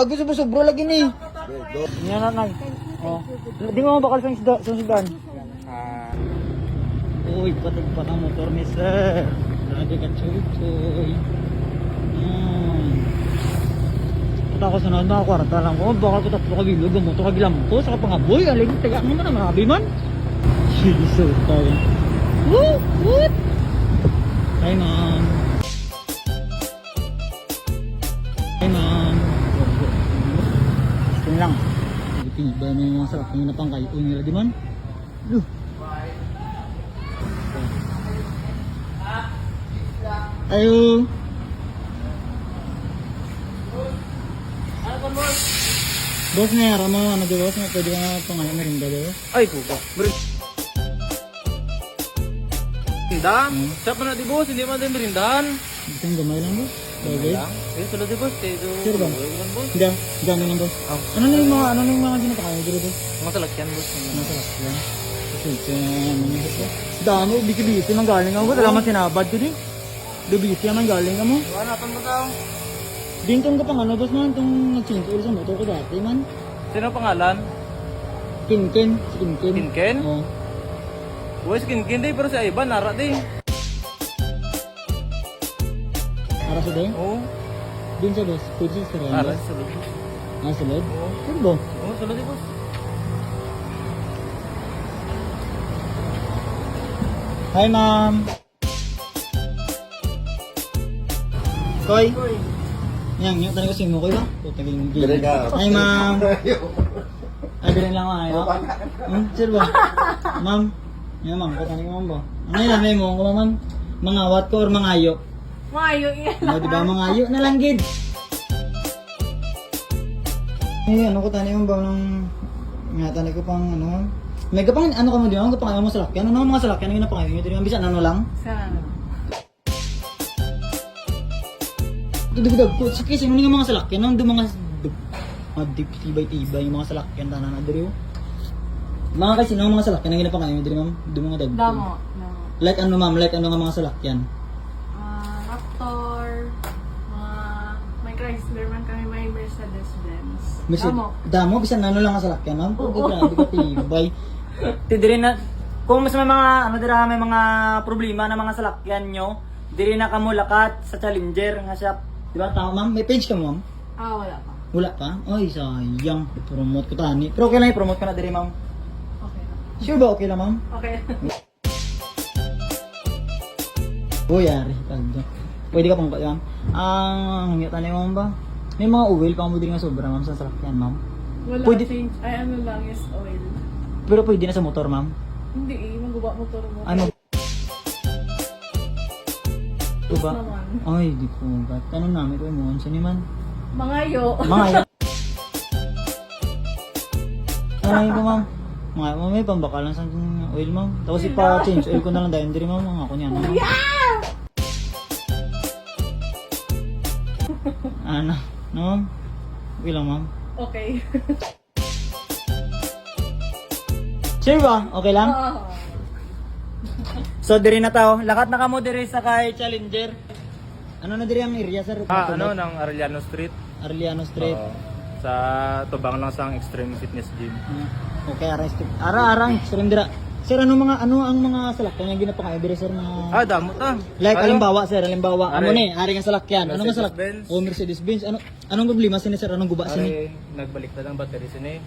gago sa sobro lagi ni. Yan na nag. Oh. Di mo bakal sa sudan. Uy, patag pa ng motor ni sir. Grabe ka chuchoy. Punta ako sa na kwarta lang ko. Bakal ko tatlo ka bilog. Ang motor ka gilampo. Saka pangaboy. Aling taga mo man. Marabi man. Jesus tayo. Woo! What? Hi ma'am. Hi ma'am. Ito lang. Tiba na yung mga sarap. Yung napangkay. Uy, nila di man. Ayo. Boss na yara mo, ano di boss? Pwede ka pangalan na rin ba di boss? Ay, pupa. Merinda? Siya pa na di boss, hindi man din merindahan. Gusto yung gamay lang boss? Bagay? Eh, tulad di boss. Sure ba? Hindi, gamay lang boss. Ano na yung mga ginapakain dito boss? Mga talakyan boss. Masarap yan. Kasi dami, biki-biki nang galing ako. Wala man sinabad ko din. Dubisi naman galing ka mo. Wala pa mo tao. Dingtong ka pang ano boss man, itong nag-change oil sa motor ko dati man. Sino pangalan? Kinkin, si Kinkin. Kinkin? Oo. Uy, si Kinkin di, pero si Ivan, nara di. Para sa day? Oo. Din sa boss, pwede sa rin Nara, boss. sulod. Sulod? Oo. Saan ba? Oo, sulod di boss. Hi ma'am. Koy. Yang tadi ko sing mo koy ba? Tutagin yung gig. Hi ma'am. Ay bilang lang ayo. Sir ba? Ma'am. Ya ma'am, ko tani mo ba? Ano yan mo ko ma'am? Mangawat ko or mangayo? Mayo yan. Ano di ba mangayo na lang gid? Eh ano ko tani mo ba nang nga tani ko pang ano? May kapang ano ka mo di ba? Kapang mo sa lakyan. Ano mga salakyan ang ginapangayo niyo? Di ba bisan ano lang? Sana. Dugdag ko kasi mo nga mga salakyan nang do mga tibay-tibay yung mga salakyan tanan na diri. Mga kasi nang mga salakyan ang ginapangayo diri ma'am, do mga dagko. Damo. Like ano ma'am, like ano nga mga salakyan? Raptor. May Chrysler man kami, may Mercedes-Benz. Damo. Damo bisan ano lang ang salakyan ma'am. Oo. Grabe ka tibay. Diri na kung mas may mga ano dira may mga problema na mga salakyan nyo, diri na kamo lakat sa Challenger nga shop. Di ba tama ma'am? May page ka mo ma'am? Wala pa. Wala pa? Ay sayang. Promote ko tani. Pero okay lang i-promote ko na diri ma'am. Okay. Sure ba okay lang ma'am? Okay. Uy, yari. Pwede ka pang ma'am. Ang tani mo ba? May mga oil pa mo diri nga sobra ma'am sa salakyan ma'am. Wala Pwede- change. Ay, ano lang is oil. Pero pwede na sa motor ma'am. Hindi, maguba motor mo. Ano? Ito ba? Naman. Ay, di ko ba? Tanong namin ko mo. Saan man? Mangayo. Mga yan. Ay, ko ma'am. Mga may pambakal lang sa oil ma'am. Tapos ipa-change oil ko na lang dahil hindi rin ma'am. Mga ako niyan. Yeah! Ano? No ma'am? Okay lang ma'am. Okay. Sure ba? Okay lang? Oo. So, diri na tao. Lakat na kamo diri sa kay Challenger. Ano na diri ang area sir? Ano, ng Arellano Street. Arellano Street. Oo. Sa tubang lang sa Extreme Fitness Gym. Okay, arang extreme dira. Sir, ano ang mga salakyan yung ginapakayo diri sir mga Damo ta. like Ano? halimbawa, Are. ano ni, ari nga salakyan. Ano nga Mercedes-Benz. salakyan? Oh, Mercedes-Benz. Anong problema sini sir? Anong guba sini? Ay, nagbaliktad ang battery sini.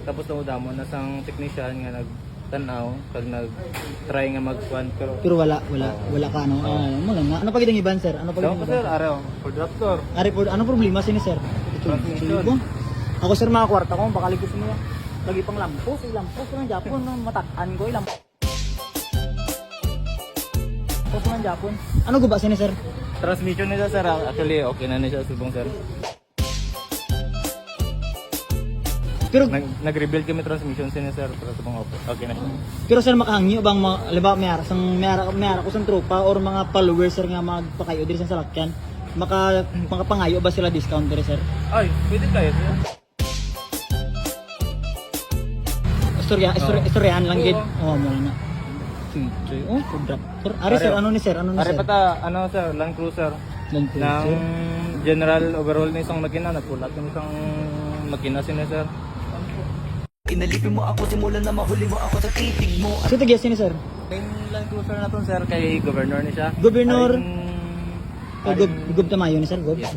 Tapos damo na sang technician nga nagtanaw pag nag-try nga mag-one Pero wala ka ano. Wala nga. Ano pa gid ang iban sir? Ano pa gid Daw ang pa iban? sir, araw. Ford Raptor. Ari po, anong problema sini sir? Transmission. Ako sir mga kwarta ko, baka ligos mo. Lagi pang lampos ng Japon, no? Matakan ko lampos ng Japon. Ano guba sini sir? Transmission nila sir, actually okay na siya subong sir. Pero Nag-rebuild kami transmission sini sir, pero subong okay na siya. Pero sir makahangyo bang halimbawa mayara ko sang tropa or mga followers sir nga magpakayo diri sa salakyan, makapangayo ba sila discount diri sir? Ay, pwede kayo sir. Istoryahan lang gid. Oo. Mo na. Sige. Oh, Ford Raptor. Ari sir, ano ni sir? Are pata, ano sir, Land Cruiser. Land Ng Cruiser. general overall na isang makina, nagpulat yung isang makina sila sir. Inalipin mo ako simula na mahuli mo ako sa titig mo. So tagiya sini sir? Main line cruiser na to sir, kay governor ni siya. Governor? Aring- Gub Tamayo ni sir, Gub. Yeah.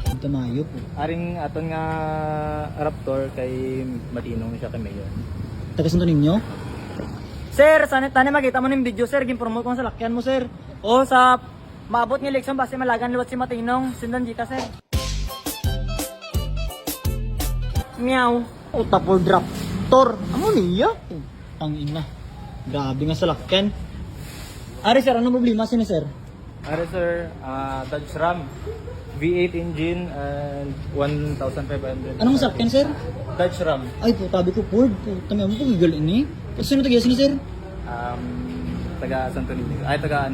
Gub Tamayo po. Aring aton nga Raptor kay Matinong siya kay Mayor. Taga santo ninyo? Sir, sana tani makita mo ng video sir, gin-promote ko sa lakyan mo sir. O sa maabot ng eleksyon base malagan liwat si Matinong, sindan dita sir. Meow. O tapol Raptor. Amo niya? Ang ina. Grabe nga sa lakyan. Ari sir, anong problema sini sir? Are sir, Dodge Ram, V8 engine and 1,500. Anong sakyan sir? Dodge Ram. Ay po, tabi ko Ford. Tami mo kung gigal ini. Sino tagiya sini sir? Taga Santo Niño. Ay, taga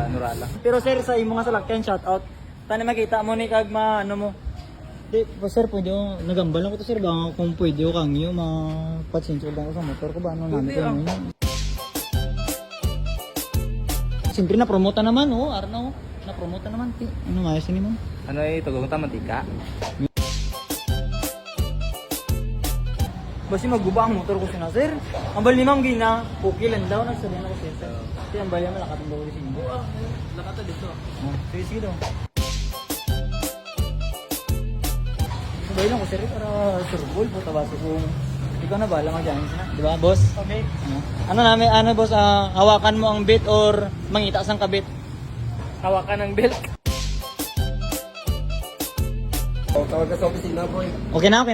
Nurala. Pero sir, sa imo nga sa lakyan shout out. Tani makita mo ni kag ano mo. Di, po sir, pwede ko, nagambal ako to sir, baka kung pwede ko kang iyo, mapatsinso lang ko sa motor ko ba, ano namin ko yun. Siyempre na-promote naman, oh, Arno, na-promote naman, ano nga yun mo? Ano ay tugong mantika? Basi magguba ang motor ko sina sir. Ang bali nimang gina, okay lang daw nagsabi na ko sir. Kasi ang bali malakat ang daw ko singo. Lakata dito. Sige sige daw. Sabay lang ko sir para surbol po tabasi kung ikaw na bala nga dyan. Di ba, boss? Okay. Ano namin, ano boss, hawakan mo ang bit or mangita sang kabit? Hawakan ng belt. Tawag ka sa opisina, boy. Okay na,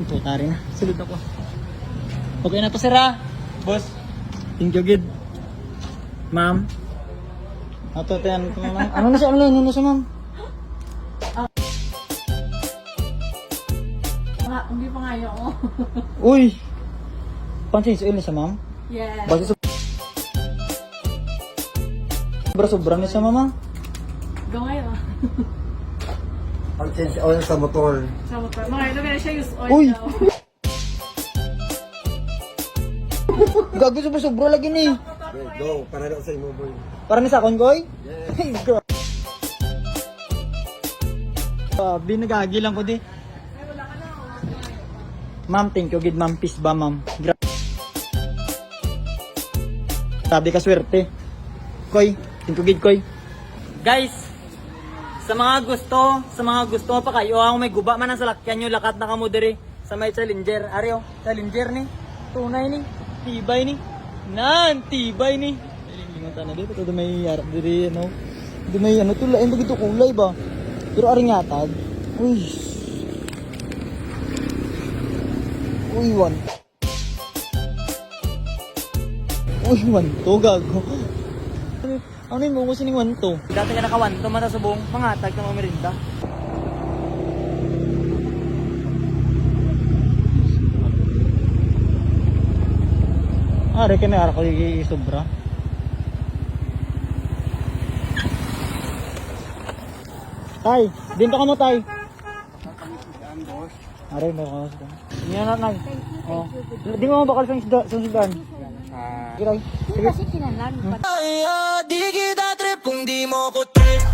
puta rin na, sulod ako. Okay na to sir ha, boss. Thank you, good. Ma'am. Ato, tayan ko ma'am. Ano na siya, ano na siya ma'am? Hindi pa nga ako. Uy! Pansin na siya ma'am? Yes. Basta sobra na siya mama. Gawin ah. Ang change oil sa motor. Sa motor. Mga ito na siya use oil Uy! daw. Gago sobra lagi ni. Okay, go. Para na sa imo, boy. Para ni sa akon koy? Hey, girl. Binagagi lang ko di. Ma'am, thank you, gid ma'am. Peace ba, ma'am? Sabi ka swerte. Koy, thank you, gid, koy. Guys, sa mga gusto pa kayo, ako may guba man ang salakyan nyo, lakat na kamo diri sa may Challenger. Ariyo, Challenger ni. Tunay ni. Tibay ni. Tibay ni. Lingon na dito, ito may harap diri, ano. Ito may ano, tulay, bagito kulay ba? Pero aring yatag. Uy. Uy, one to, gago. Ano yung mo sining one to? Dati ka nakawanto man sa buong pangatag ng mga merinda. Are ka may ara ko sobra. Tay, din ka mo tay. Are mo ka sa. Yan na nag. Oh. Di mo bakal sa sundan. Sige. Kasi kinalan. Ay, di kita trip kung di mo ko trip.